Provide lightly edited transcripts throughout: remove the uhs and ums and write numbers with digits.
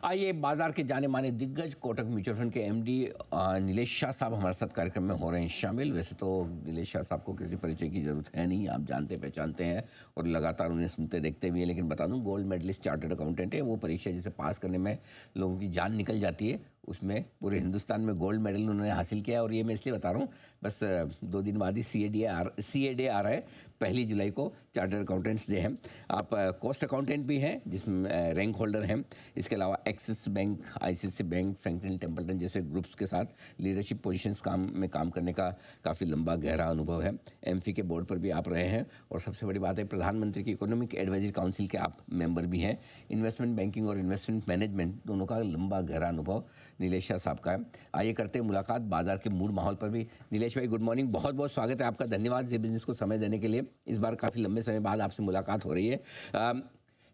आइए बाजार के जाने माने दिग्गज कोटक म्यूचुअल फंड के एमडी नीलेश शाह साहब हमारे साथ कार्यक्रम में हो रहे हैं शामिल। वैसे तो नीलेश शाह साहब को किसी परिचय की ज़रूरत है नहीं, आप जानते पहचानते हैं और लगातार उन्हें सुनते देखते भी हैं। लेकिन बता दूं, गोल्ड मेडलिस्ट चार्टर्ड अकाउंटेंट है। वो परीक्षा जिसे पास करने में लोगों की जान निकल जाती है, उसमें पूरे हिंदुस्तान में गोल्ड मेडल उन्होंने हासिल किया। और ये मैं इसलिए बता रहा हूँ, बस 2 दिन बाद ही सी ए डे आ रहा है, 1 जुलाई को चार्टर्ड अकाउंटेंट्स डे है। आप कॉस्ट अकाउंटेंट भी हैं जिसमें रैंक होल्डर हैं। इसके अलावा Axis Bank, ICICI Bank, Franklin Templeton जैसे ग्रुप्स के साथ लीडरशिप पोजीशंस काम करने का काफ़ी लंबा गहरा अनुभव है। एमफी के बोर्ड पर भी आप रहे हैं और सबसे बड़ी बात है, प्रधानमंत्री की इकोनॉमिक एडवाइजरी काउंसिल के आप मेंबर भी हैं। इन्वेस्टमेंट बैंकिंग और इन्वेस्टमेंट मैनेजमेंट दोनों का लंबा गहरा अनुभव नीलेश शाह साहब का है। आइए करते हैं मुलाकात बाजार के मूड माहौल पर भी। नीलेश भाई, गुड मॉर्निंग, बहुत बहुत स्वागत है आपका। धन्यवाद जी बिजनेस को समय देने के लिए। इस बार काफ़ी लंबे समय बाद आपसे मुलाकात हो रही है।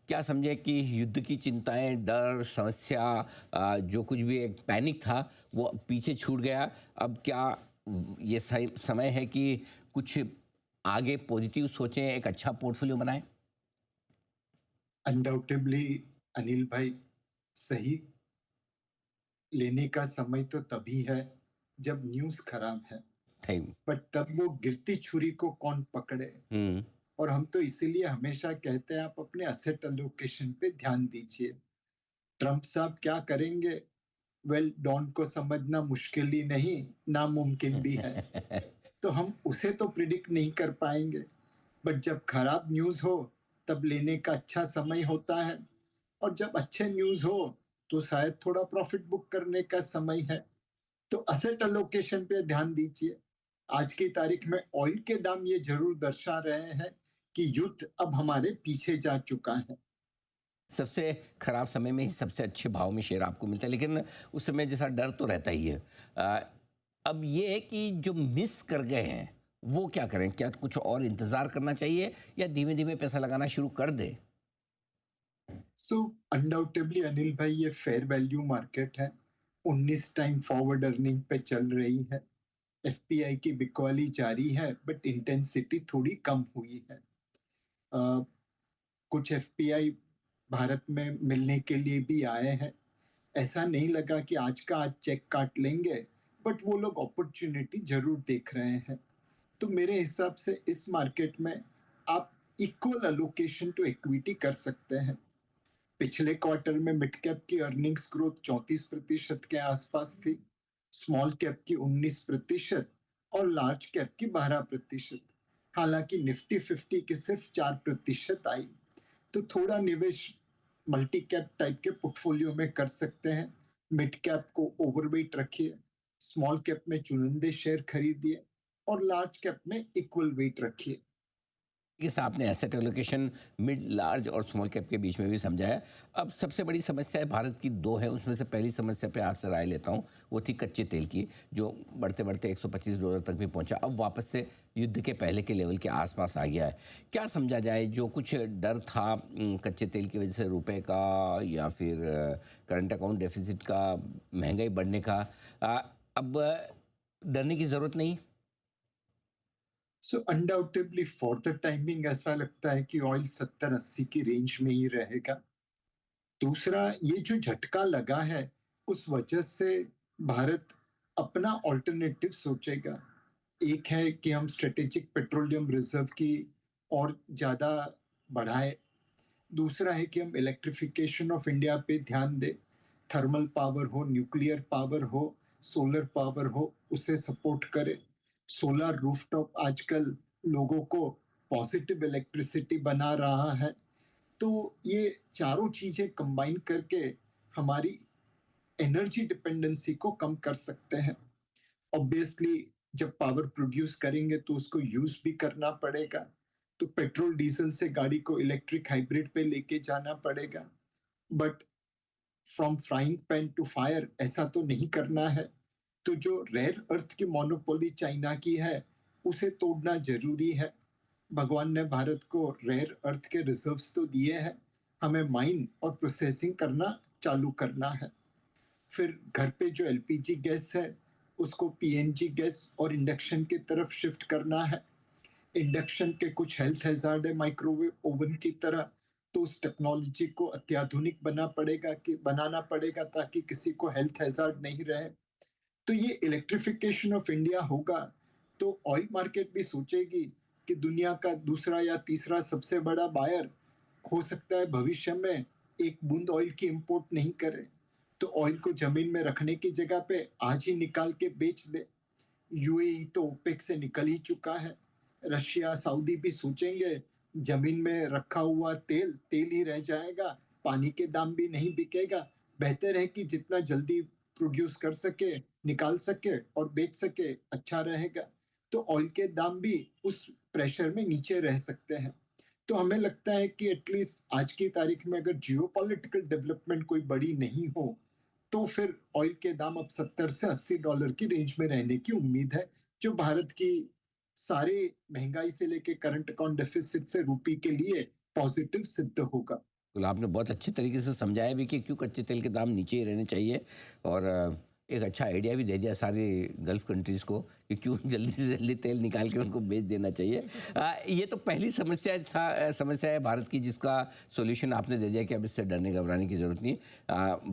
क्या समझे कि युद्ध की चिंताएं, डर, समस्या, जो कुछ भी एक पैनिक था वो पीछे छूट गया। अब क्या ये सही समय है कि कुछ आगे पॉजिटिव सोचें, एक अच्छा पोर्टफोलियो बनाएं? अनडाउटेबली अनिल भाई, सही लेने का समय तो तभी है जब न्यूज़ खराब है। थैंक। बट तब वो गिरती छुरी को कौन पकड़े। हम्म। और हम तो इसीलिए हमेशा कहते हैं आप अपने असेट एलोकेशन पे ध्यान दीजिए। ट्रंप साहब क्या करेंगे? वेल, डॉन को समझना मुश्किल ही नहीं, नामुमकिन भी है। तो हम उसे तो प्रिडिक्ट नहीं कर पाएंगे। बट जब खराब न्यूज़ हो तब लेने का अच्छा समय होता है, और जब अच्छे न्यूज़ हो तो शायद थोड़ा प्रॉफिट बुक करने का समय है। तो असेट एलोकेशन पे ध्यान दीजिए। आज की तारीख में ऑयल के दाम ये जरूर दर्शा रहे हैं कि युद्ध अब हमारे पीछे जा चुका है। सबसे खराब समय में ही सबसे अच्छे भाव में शेयर आपको मिलता है, लेकिन उस समय जैसा डर तो रहता ही है। अ, अब ये है कि जो मिस कर गए हैं वो क्या करें? क्या कुछ और इंतज़ार करना चाहिए या धीमे-धीमे पैसा लगाना शुरू कर दें? सो अनडाउटेबली अनिल भाई, ये फेयर वैल्यू मार्केट है। 19 टाइम फॉरवर्ड अर्निंग पे चल रही है। एफपीआई की बिकवाली जारी है, बट इंटेंसिटी थोड़ी कम हुई है। अ, कुछ एफपीआई भारत में मिलने के लिए भी आए हैं। ऐसा नहीं लगा कि आज का आज चेक काट लेंगे, बट वो लोग अपॉर्चुनिटी जरूर देख रहे हैं। तो मेरे हिसाब से इस मार्केट में आप इक्वल अलोकेशन टू इक्विटी कर सकते हैं। पिछले क्वार्टर में मिड कैप की अर्निंग्स ग्रोथ 34% के आसपास थी, स्मॉल कैप की 19% और लार्ज कैप की 12%। हालांकि निफ्टी 50 की सिर्फ 4% आई। तो थोड़ा निवेश मल्टी कैप टाइप के पोर्टफोलियो में कर सकते हैं। मिड कैप को ओवरवेट रखिए, स्मॉल कैप में चुनिंदे शेयर खरीदिए और लार्ज कैप में इक्वल वेट रखिए। इस आपने एसेट एलोकेशन मिड, लार्ज और स्मॉल कैप के बीच में भी समझाया। अब सबसे बड़ी समस्या भारत की 2 है, उसमें से पहली समस्या पे आपसे राय लेता हूँ। वो थी कच्चे तेल की, जो बढ़ते-बढ़ते $125 तक भी पहुँचा, अब वापस से युद्ध के पहले के लेवल के आसपास आ गया है। क्या समझा जाए, जो कुछ डर था कच्चे तेल की वजह से रुपए का या फिर करंट अकाउंट डेफिसिट का, महँगाई बढ़ने का, अब डरने की ज़रूरत नहीं? सो अनडाउटेबली फॉर द टाइमिंग ऐसा लगता है कि ऑयल 70-80 की रेंज में ही रहेगा। दूसरा, ये जो झटका लगा है उस वजह से भारत अपना ऑल्टरनेटिव सोचेगा। एक है कि हम स्ट्रेटेजिक पेट्रोलियम रिजर्व की और ज्यादा बढ़ाए। दूसरा है कि हम इलेक्ट्रिफिकेशन ऑफ इंडिया पे ध्यान दें। थर्मल पावर हो, न्यूक्लियर पावर हो, सोलर पावर हो, उसे सपोर्ट करें। सोलर रूफटॉप आजकल लोगों को पॉजिटिव इलेक्ट्रिसिटी बना रहा है। तो ये चारों चीजें कंबाइन करके हमारी एनर्जी डिपेंडेंसी को कम कर सकते हैं। ऑब्वियसली जब पावर प्रोड्यूस करेंगे तो उसको यूज भी करना पड़ेगा। तो पेट्रोल डीजल से गाड़ी को इलेक्ट्रिक हाइब्रिड पे लेके जाना पड़ेगा। But from frying pan to fire ऐसा तो नहीं करना है। तो जो रेयर अर्थ की मोनोपोली चाइना की है उसे तोड़ना जरूरी है। भगवान ने भारत को रेयर अर्थ के रिजर्व्स तो दिए हैं, हमें माइन और प्रोसेसिंग करना चालू करना है। फिर घर पे जो एलपीजी गैस है उसको पीएनजी गैस और इंडक्शन की तरफ शिफ्ट करना है। इंडक्शन के कुछ हेल्थ हैजार्ड है माइक्रोवेव ओवन की तरह, तो उस टेक्नोलॉजी को अत्याधुनिक बनाना पड़ेगा ताकि किसी को हेल्थ हैजार्ड नहीं रहे। तो ये इलेक्ट्रिफिकेशन ऑफ इंडिया होगा तो ऑयल मार्केट भी सोचेगी कि दुनिया का दूसरा या तीसरा सबसे बड़ा बायर हो सकता है भविष्य में एक बूंद ऑयल की इंपोर्ट नहीं करे, तो ऑयल को जमीन में रखने की जगह पे आज ही निकाल के बेच दे। यूएई तो ओपेक से निकल ही चुका है। रशिया सऊदी भी सोचेंगे जमीन में रखा हुआ तेल तेल ही रह जाएगा, पानी के दाम भी नहीं बिकेगा। बेहतर है कि जितना जल्दी प्रोड्यूस कर सके, निकाल सके और बेच सके अच्छा रहेगा। तो ऑयल के दाम भी उस प्रेशर में नीचे रह सकते हैं। तो हमें लगता है कि एटलीस्ट आज की तारीख में अगर जियोपॉलिटिकल डेवलपमेंट कोई बड़ी नहीं हो तो फिर ऑयल के दाम अब 70 से $80 की रेंज में रहने की उम्मीद है, जो भारत की सारे महंगाई से लेके करंट अकाउंट डेफिसिट से रूपी के लिए पॉजिटिव सिद्ध होगा। बिल्कुल, आपने बहुत अच्छे तरीके से समझाया भी कि क्यों कच्चे तेल के दाम नीचे ही रहने चाहिए, और एक अच्छा आइडिया भी दे दिया सारी गल्फ़ कंट्रीज़ को कि क्यों जल्दी से जल्दी तेल निकाल के उनको बेच देना चाहिए। ये तो पहली समस्या है भारत की, जिसका सॉल्यूशन आपने दे दिया कि अब इससे डरने घबराने की ज़रूरत नहीं।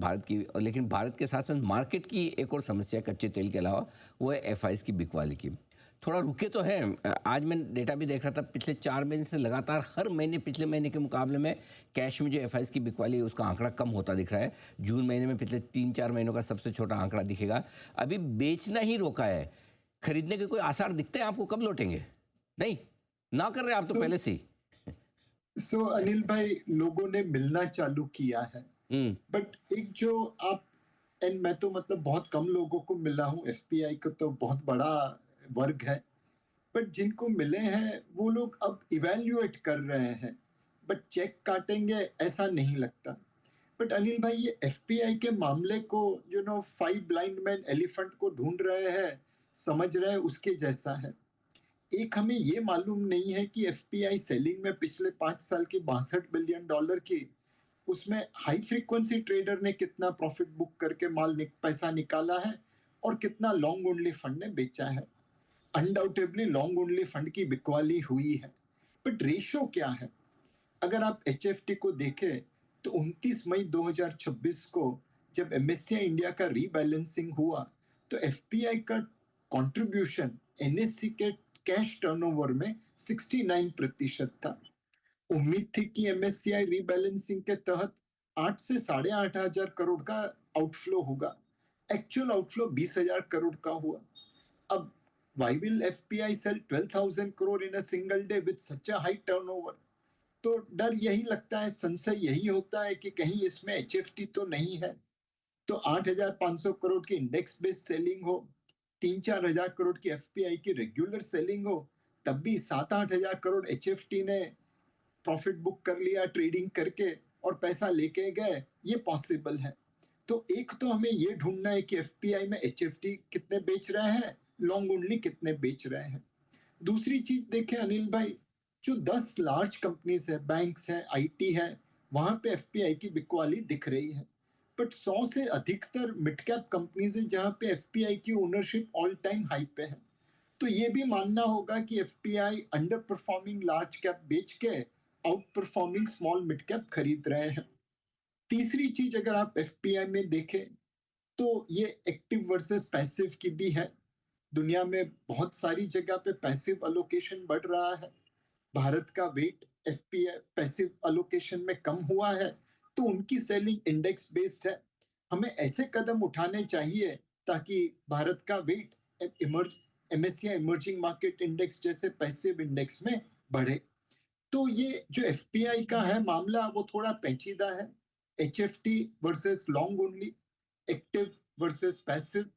भारत की, लेकिन भारत के साथ-साथ मार्केट की एक और समस्या कच्चे तेल के अलावा, वो है एफआईज़ की बिकवाली की। थोड़ा रुके तो हैं। आज मैं डेटा भी देख रहा था, पिछले 4 महीने से लगातार हर महीने पिछले महीने के मुकाबले में कैश में जो एफआईज़ की बिकवाली है उसका आंकड़ा कम होता दिख रहा है। जून महीने में पिछले 3-4 महीनों का सबसे छोटा आंकड़ा दिखेगा। अभी बेचना ही रोका है, खरीदने के कोई आसार दिखते हैं आपको? कब लौटेंगे? नहीं, ना कर रहे आप तो तो पहले से ही। अनिल भाई, लोगों ने मिलना चालू किया है, हुँ, बट एक जो आप एंड मैं तो मतलब बहुत कम लोगों को मिला हूँ, एफपीआई का तो बहुत बड़ा वर्ग है, बट जिनको मिले हैं वो लोग अब इवैल्यूएट कर रहे हैं, बट चेक काटेंगे ऐसा नहीं लगता। बट अनिल भाई, ये एफपीआई के मामले को फाइव ब्लाइंड मैन एलिफेंट को ढूंढ रहे हैं, समझ रहे हैं उसके जैसा है। एक हमें ये मालूम नहीं है कि एफपीआई सेलिंग में पिछले 5 साल की $62 बिलियन की, उसमें हाई फ्रीक्वेंसी ट्रेडर ने कितना प्रॉफिट बुक करके पैसा निकाला है और कितना लॉन्ग ओनली फंड ने बेचा है। अनडाउटेबली लॉन्ग ओनली फंड की बिकवाली हुई है, बट रेशो क्या है? अगर आप एचएफटी को देखें तो 29 मई 2026 को जब एमएससीआई इंडिया का रीबैलेंसिंग हुआ तो एफपीआई का कंट्रीब्यूशन एनएससी के कैश टर्नओवर में 69% था। उम्मीद थी कि एमएससीआई रीबैलेंसिंग के तहत 8 से 8,500 करोड़ का आउटफ्लो होगा। एक्चुअल आउटफ्लो 20,000 करोड़ का हुआ। अब why will FPI sell 12,000 crore in a single day with such a high turnover? तो डर यही लगता है, संशय यही होता है कि कहीं इसमें एचएफटी तो नहीं है। तो 8,500 करोड़ की इंडेक्स बेस्ड सेलिंग हो, 3-4 हजार करोड़ की एफपीआई की रेगुलर सेलिंग हो, तब भी 7-8 हजार करोड़ एचएफटी ने प्रॉफिट बुक कर लिया ट्रेडिंग करके और पैसा लेके गए, ये पॉसिबल है। तो एक तो हमें ये ढूंढना है कि एफपीआई में एचएफटी कितने बेच रहे हैं, लॉन्ग ओनली कितने बेच रहे हैं। दूसरी चीज देखें अनिल भाई, जो 10 लार्ज कंपनीज है, बैंक्स है, आईटी है, वहां पे एफपीआई की बिकवाली दिख रही है, बट 100 से अधिकतर मिड कैप कंपनीज है जहां पे एफपीआई की ओनरशिप ऑल टाइम हाई पे है। तो ये भी मानना होगा कि FPI under performing large cap बेच के out performing small mid cap खरीद रहे हैं। तीसरी चीज अगर आप एफपीआई में देखें तो ये एक्टिव वर्सेस पैसिव की भी है। दुनिया में बहुत सारी जगह पे पैसिव अलोकेशन बढ़ रहा है, भारत का वेट एफपीआई पैसिव अलोकेशन में कम हुआ है, तो उनकी सेलिंग इंडेक्स बेस्ड है। हमें ऐसे कदम उठाने चाहिए ताकि भारत का weight emerge MSCI emerging market index जैसे पैसिव इंडेक्स में बढ़े। तो ये जो एफपीआई का है मामला वो थोड़ा पेचीदा है। HFT versus long only, active versus passive,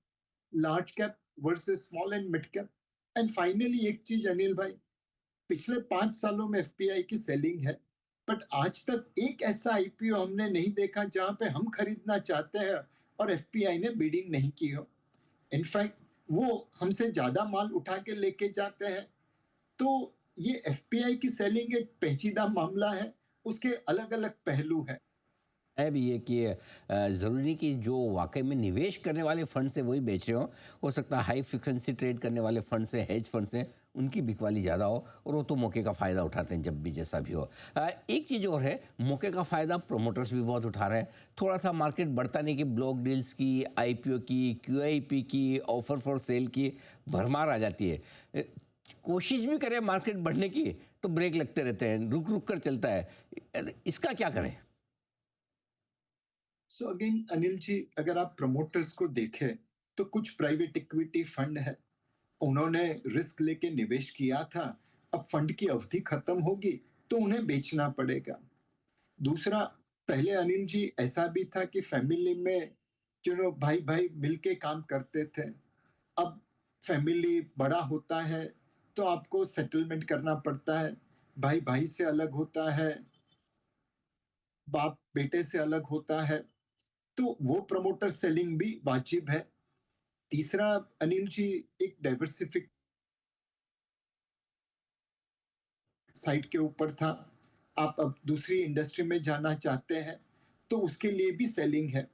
large cap versus small and mid cap. And finally एक चीज अनिल भाई, पिछले 5 सालों में एफपीआई की सेलिंग है, बट आज तक एक ऐसा आईपीओ हमने नहीं देखा जहां पे हम खरीदना चाहते हैं और एफपीआई ने बीडिंग नहीं की हो। इनफैक्ट वो हमसे ज्यादा माल उठा के लेके जाते हैं। तो ये एफपीआई की सेलिंग एक पेचीदा मामला है, उसके अलग अलग पहलू है। है भी ये कि ज़रूरी नहीं कि जो वाकई में निवेश करने वाले फंड से वही बेच रहे हो सकता है हाई फ्रिक्वेंसी ट्रेड करने वाले फंड से, हेज फंड से, उनकी बिकवाली ज़्यादा हो और वो तो मौके का फ़ायदा उठाते हैं जब भी जैसा भी हो। एक चीज़ और है, मौके का फ़ायदा प्रोमोटर्स भी बहुत उठा रहे हैं। थोड़ा-सा मार्केट बढ़ता नहीं कि ब्लॉक डील्स की, आईपीओ की, क्यूआईपी की, ऑफर फॉर सेल की भरमार आ जाती है। कोशिश भी करें मार्केट बढ़ने की तो ब्रेक लगते रहते हैं, रुक-रुक कर चलता है। इसका क्या करें? सो अगेन अनिल जी, अगर आप प्रमोटर्स को देखें तो कुछ प्राइवेट इक्विटी फंड है, उन्होंने रिस्क लेके निवेश किया था, अब फंड की अवधि खत्म होगी तो उन्हें बेचना पड़ेगा। दूसरा, पहले अनिल जी ऐसा भी था कि फैमिली में जो भाई भाई मिलके काम करते थे। अब फैमिली बड़ा होता है तो आपको सेटलमेंट करना पड़ता है, भाई भाई से अलग होता है, बाप बेटे से अलग होता है, तो वो प्रमोटर सेलिंग भी वाजिब है। तीसरा अनिल जी, एक डाइवर्सिफिक साइट के ऊपर था, आप अब दूसरी इंडस्ट्री में जाना चाहते हैं तो उसके लिए भी सेलिंग है।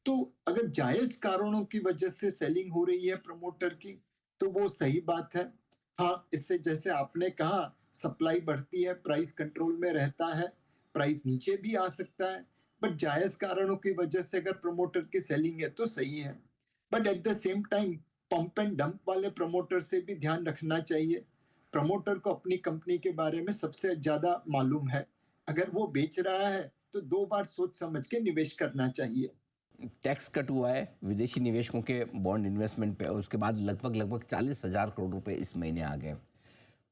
तो अगर जायज कारणों की वजह से सेलिंग हो रही है प्रमोटर की तो वो सही बात है। हाँ, इससे जैसे आपने कहा, सप्लाई बढ़ती है, प्राइस कंट्रोल में रहता है, प्राइस नीचे भी आ सकता है, बट जायज कारणों की वजह से अगर प्रमोटर की सेलिंग है तो सही है। But at the same time pump and dump वाले प्रमोटर से भी ध्यान रखना चाहिए। प्रमोटर को अपनी कंपनी के बारे में सबसे ज्यादा मालूम है, अगर वो बेच रहा है तो दो बार सोच समझ के निवेश करना चाहिए। टैक्स कट हुआ है विदेशी निवेशकों के बॉन्ड इन्वेस्टमेंट पे, और उसके बाद लगभग लगभग 40,000 करोड़ रुपए इस महीने आ गए।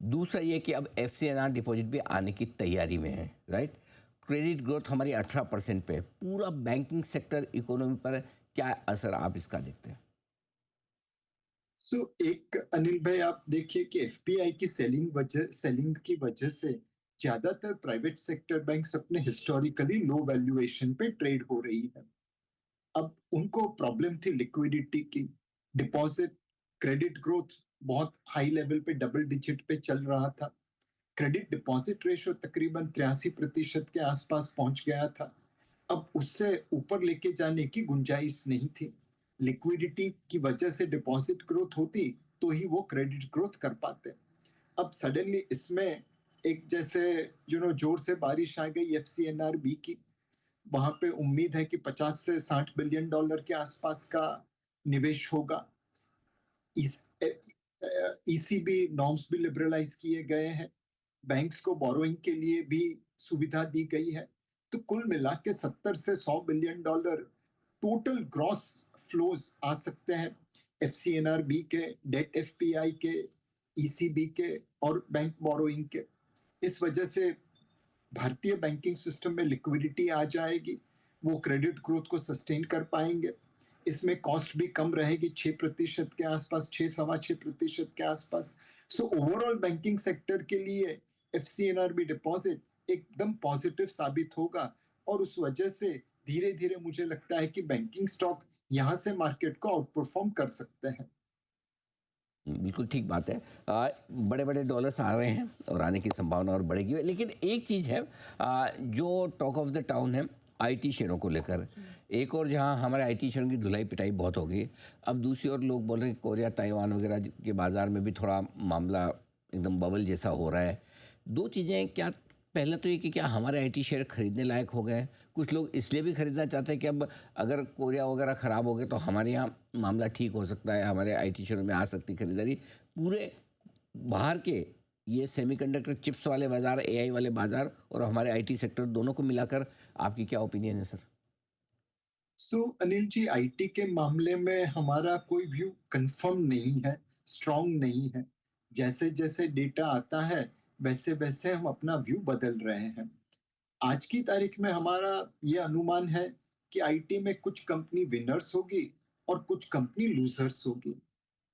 दूसरा ये कि अब एफसीएनआर डिपॉजिट भी आने की तैयारी में है, राइट? क्रेडिट ग्रोथ हमारी 18% पे, पूरा बैंकिंग सेक्टर इकोनॉमी पर क्या असर आप इसका देखते हैं? सो एक अनिल भाई, आप देखिए कि एफपीआई की सेलिंग की वजह से ज्यादातर प्राइवेट सेक्टर बैंक्स अपने हिस्टोरिकली लो वैल्यूएशन पे ट्रेड हो रही है। अब उनको प्रॉब्लम थी लिक्विडिटी की, डिपॉजिट, क्रेडिट ग्रोथ बहुत हाई लेवल पे डबल डिजिट पे चल रहा था, क्रेडिट डिपॉजिट रेशो तकरीबन 83% के आसपास पहुंच गया था। अब उससे ऊपर लेके जाने की गुंजाइश नहीं थी। लिक्विडिटी की वजह से डिपॉजिट ग्रोथ होती तो ही वो क्रेडिट ग्रोथ कर पाते। अब सडनली इसमें एक जैसे जोर से बारिश आ गई एफसीएनआरबी की, वहां पे उम्मीद है कि 50 से 60 बिलियन डॉलर के आसपास का निवेश होगा। ईसीबी नॉर्म्स भी लिबरलाइज किए गए हैं, बैंक्स को बोरोइंग के लिए भी सुविधा दी गई है। तो कुल मिला के 70 से 100 billion dollar total gross flows आ सकते हैं, एफसीएनआरबी के, डेट एफपीआई के, ईसीबी के और बैंक बोरोइंग के। इस वजह से भारतीय बैंकिंग सिस्टम में लिक्विडिटी आ जाएगी, वो क्रेडिट ग्रोथ को सस्टेन कर पाएंगे। इसमें कॉस्ट भी कम रहेगी, 6% के आसपास, 6 सवा 6% के आसपास। सो ओवरऑल बैंकिंग सेक्टर के लिए एफसीएनआरबी डिपॉजिट एकदम पॉजिटिव साबित होगा, और उस वजह से धीरे धीरे मुझे लगता है कि बैंकिंग स्टॉक यहां से मार्केट को आउट परफॉर्म कर सकते हैं। बिल्कुल ठीक बात है। बड़े-बड़े डॉलर्स आ रहे हैं और आने की संभावना और बढ़ेगी। लेकिन एक चीज़ है, जो टॉक ऑफ द टाउन है आईटी शेयरों को लेकर। एक और जहां हमारे आईटी शेयरों की धुलाई-पिटाई बहुत हो गई, अब दूसरी ओर लोग बोल रहे हैं कि कोरिया, ताइवान वगैरह के बाज़ार में भी थोड़ा मामला एकदम बबल जैसा हो रहा है। 2 चीज़ें क्या, पहला तो ये कि क्या हमारे आईटी शेयर खरीदने लायक हो गए हैं? कुछ लोग इसलिए भी खरीदना चाहते हैं कि अब अगर कोरिया वगैरह ख़राब हो गए तो हमारे यहाँ मामला ठीक हो सकता है, हमारे आईटी शेयरों में आ सकती खरीदारी। पूरे बाहर के ये सेमीकंडक्टर चिप्स वाले बाज़ार, एआई वाले बाज़ार और हमारे आईटी सेक्टर दोनों को मिलाकर आपकी क्या ओपिनियन है sir? So Anil ji, IT के मामले में हमारा कोई व्यू कंफर्म नहीं है, स्ट्रांग नहीं है। जैसे जैसे डेटा आता है वैसे वैसे हम अपना व्यू बदल रहे हैं। आज की तारीख में हमारा ये अनुमान है कि आईटी में कुछ कंपनी विनर्स होगी और कुछ कंपनी लूजर्स होगी।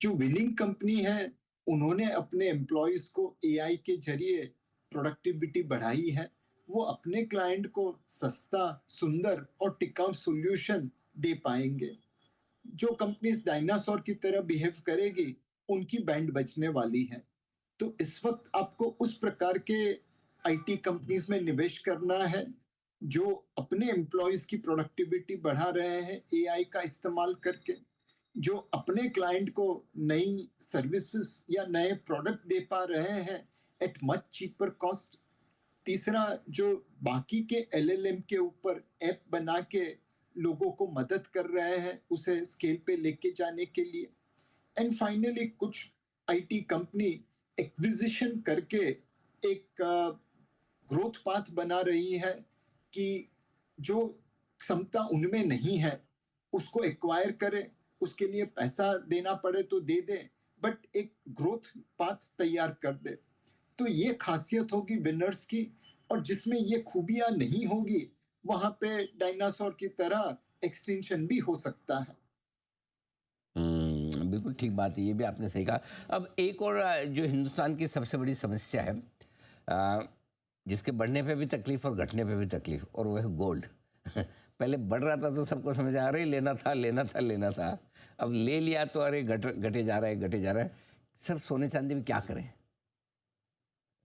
जो विनिंग कंपनी है, उन्होंने अपने एम्प्लॉयज को एआई के जरिए प्रोडक्टिविटी बढ़ाई है, वो अपने क्लाइंट को सस्ता, सुंदर और टिकाऊ सॉल्यूशन दे पाएंगे। जो कंपनीज डायनासोर की तरह बिहेव करेगी, उनकी बैंड बजने वाली है। तो इस वक्त आपको उस प्रकार के आईटी कंपनीज में निवेश करना है जो अपने एम्प्लॉयज की प्रोडक्टिविटी बढ़ा रहे हैं एआई का इस्तेमाल करके। जो अपने क्लाइंट को नई सर्विसेज या नए प्रोडक्ट दे पा रहे हैं एट मच चीपर कॉस्ट। तीसरा, जो बाकी के एलएलएम के ऊपर ऐप बना के लोगों को मदद कर रहे हैं उसे स्केल पे लेके जाने के लिए। एंड फाइनली कुछ आईटी कंपनी एक्विजिशन करके एक ग्रोथ पाथ बना रही है कि जो क्षमता उनमें नहीं है उसको एक्वायर करे, उसके लिए पैसा देना पड़े तो दे दे, बट एक ग्रोथ पाथ तैयार कर दे। तो ये खासियत होगी विनर्स की। और जिसमें ये खूबियां नहीं होगी वहां पे डायनासोर की तरह एक्सटिंक्शन भी हो सकता है। बिल्कुल ठीक बात है, ये भी आपने सही कहा। अब एक और जो हिंदुस्तान की सबसे बड़ी समस्या है, अ, जिसके बढ़ने पे भी तकलीफ और घटने पे भी तकलीफ, और वो है गोल्ड। पहले बढ़ रहा था तो सबको समझ आ रही, लेना था लेना था लेना था। अब ले लिया तो अरे घटे जा रहा है घटे जा रहा है। सर, सोने चांदी में क्या करें?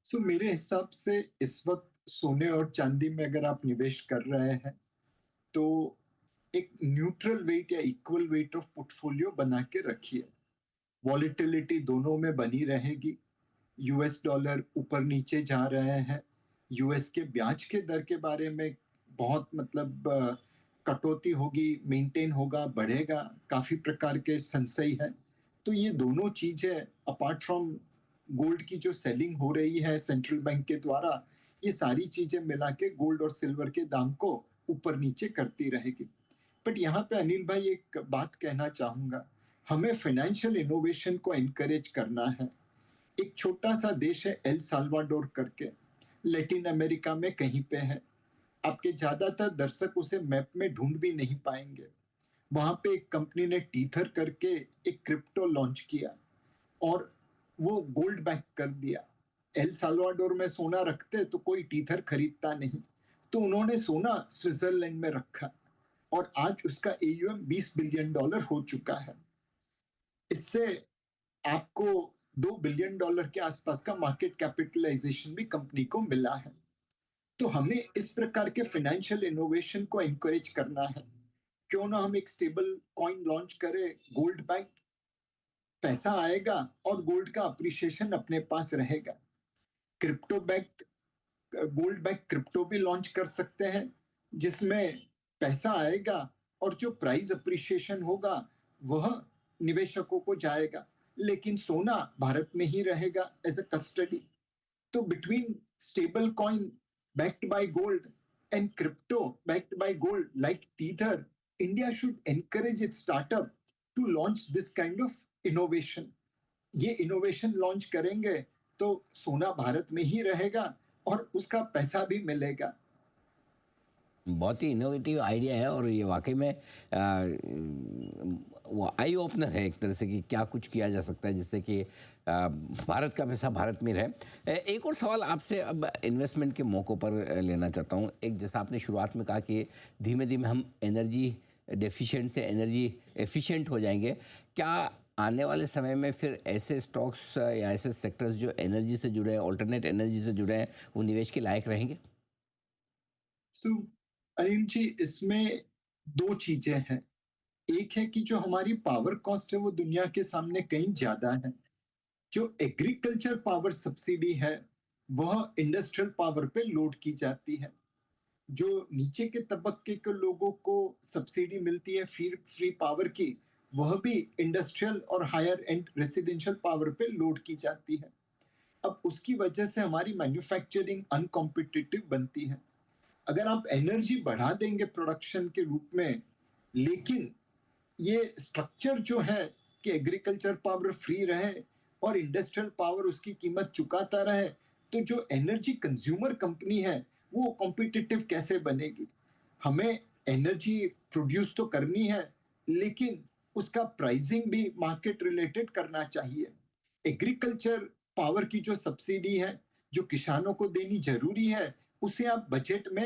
सो मेरे हिसाब से इस वक्त सोने और चांदी में अगर आप निवेश कर रहे हैं तो एक न्यूट्रल वेट या इक्वल वेट ऑफ पोर्टफोलियो बना के रखिए। वॉलेटिलिटी दोनों में बनी रहेगी। यूएस डॉलर ऊपर नीचे जा रहे हैं। यूएस के ब्याज के दर के बारे में बहुत मतलब कटौती होगी, मेंटेन होगा, बढ़ेगा, काफी प्रकार के संशय है। तो ये दोनों चीजें अपार्ट फ्रॉम गोल्ड की जो सेलिंग हो रही है सेंट्रल बैंक के द्वारा, ये सारी चीजें मिला के गोल्ड और सिल्वर के दाम को ऊपर नीचे करती रहेगी। बट यहाँ पे अनिल भाई एक बात कहना चाहूंगा। हमें फाइनेंशियल इनोवेशन को एनकरेज करना है। एक छोटा सा देश है एल साल्वाडोर करके, लैटिन अमेरिका में कहीं पे है। आपके ज्यादातर दर्शक उसे मैप में ढूंढ भी नहीं पाएंगे। वहां पे एक कंपनी ने टीथर करके एक क्रिप्टो लॉन्च किया और वो गोल्ड बैक कर दिया। एल साल्वाडोर में सोना रखते तो कोई टीथर खरीदता नहीं, तो उन्होंने सोना स्विट्जरलैंड में रखा और आज उसका एयूएम $20 बिलियन हो चुका है। इससे आपको $2 बिलियन के आसपास का मार्केट कैपिटलाइजेशन भी कंपनी को मिला है। तो हमें इस प्रकार के फाइनेंशियल इनोवेशन को एनकरेज करना है। क्यों ना हम एक स्टेबल कॉइन लॉन्च करें गोल्ड बैक, पैसा आएगा और गोल्ड का अप्रिसिएशन अपने पास रहेगा। Crypto back, gold back crypto भी लॉन्च कर सकते हैं जिसमें पैसा आएगा और जो प्राइस अप्रिसिएशन होगा वह निवेशकों को जाएगा, लेकिन सोना भारत में ही रहेगा एज अ कस्टडी। तो between stable coin backed by gold and crypto backed by gold like Tether, India should encourage its startup to launch this kind of innovation. ये इनोवेशन लॉन्च करेंगे तो सोना भारत में ही रहेगा और उसका पैसा भी मिलेगा। बहुत ही इनोवेटिव आइडिया है, और ये वाकई में वो आई ओपनर है एक तरह से कि क्या कुछ किया जा सकता है जिससे कि भारत का पैसा भारत में रहे। एक और सवाल आपसे अब इन्वेस्टमेंट के मौक़ों पर लेना चाहता हूँ। एक, जैसा आपने शुरुआत में कहा कि धीमे धीमे हम एनर्जी डेफिशिएंट से एनर्जी एफिशिएंट हो जाएंगे। क्या आने वाले समय में फिर ऐसे स्टॉक्स या ऐसे सेक्टर्स जो एनर्जी से जुड़े हैं, ऑल्टरनेट एनर्जी से जुड़े हैं, वो निवेश के लायक रहेंगे? सो अनिल जी, इसमें दो चीजें हैं। एक है कि जो हमारी पावर कॉस्ट है वो दुनिया के सामने कहीं ज्यादा है। जो एग्रीकल्चर पावर सब्सिडी है वह इंडस्ट्रियल पावर पे लोड की जाती है। जो नीचे के तबके के लोगों को सब्सिडी मिलती है फ्री फ्री पावर की, वह भी इंडस्ट्रियल और हायर एंड रेसिडेंशियल पावर पे लोड की जाती है। अब उसकी वजह से हमारी मैन्युफैक्चरिंग अनकॉम्पिटिटिव बनती है। अगर आप एनर्जी बढ़ा देंगे प्रोडक्शन के रूप में, लेकिन ये स्ट्रक्चर जो है कि एग्रीकल्चर पावर फ्री रहे और इंडस्ट्रियल पावर उसकी कीमत चुकाता रहे, तो जो एनर्जी कंज्यूमर कंपनी है वो कॉम्पिटिटिव कैसे बनेगी? हमें एनर्जी प्रोड्यूस तो करनी है, लेकिन उसका प्राइसिंग भी मार्केट रिलेटेड करना चाहिए। एग्रीकल्चर पावर की जो सब्सिडी है जो किसानों को देनी जरूरी है, उसे आप बजट में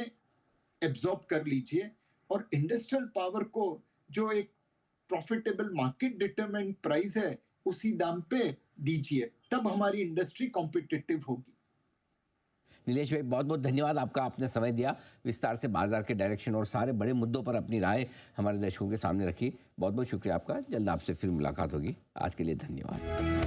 एब्जॉर्ब कर लीजिए और इंडस्ट्रियल पावर को जो एक प्रॉफिटेबल मार्केट डिटरमाइंड प्राइस है उसी दाम पे दीजिए, तब हमारी इंडस्ट्री कॉम्पिटिटिव होगी। नीलेश भाई, बहुत बहुत धन्यवाद आपका, आपने समय दिया, विस्तार से बाजार के डायरेक्शन और सारे बड़े मुद्दों पर अपनी राय हमारे दर्शकों के सामने रखी। बहुत बहुत शुक्रिया आपका। जल्द आपसे फिर मुलाकात होगी। आज के लिए धन्यवाद।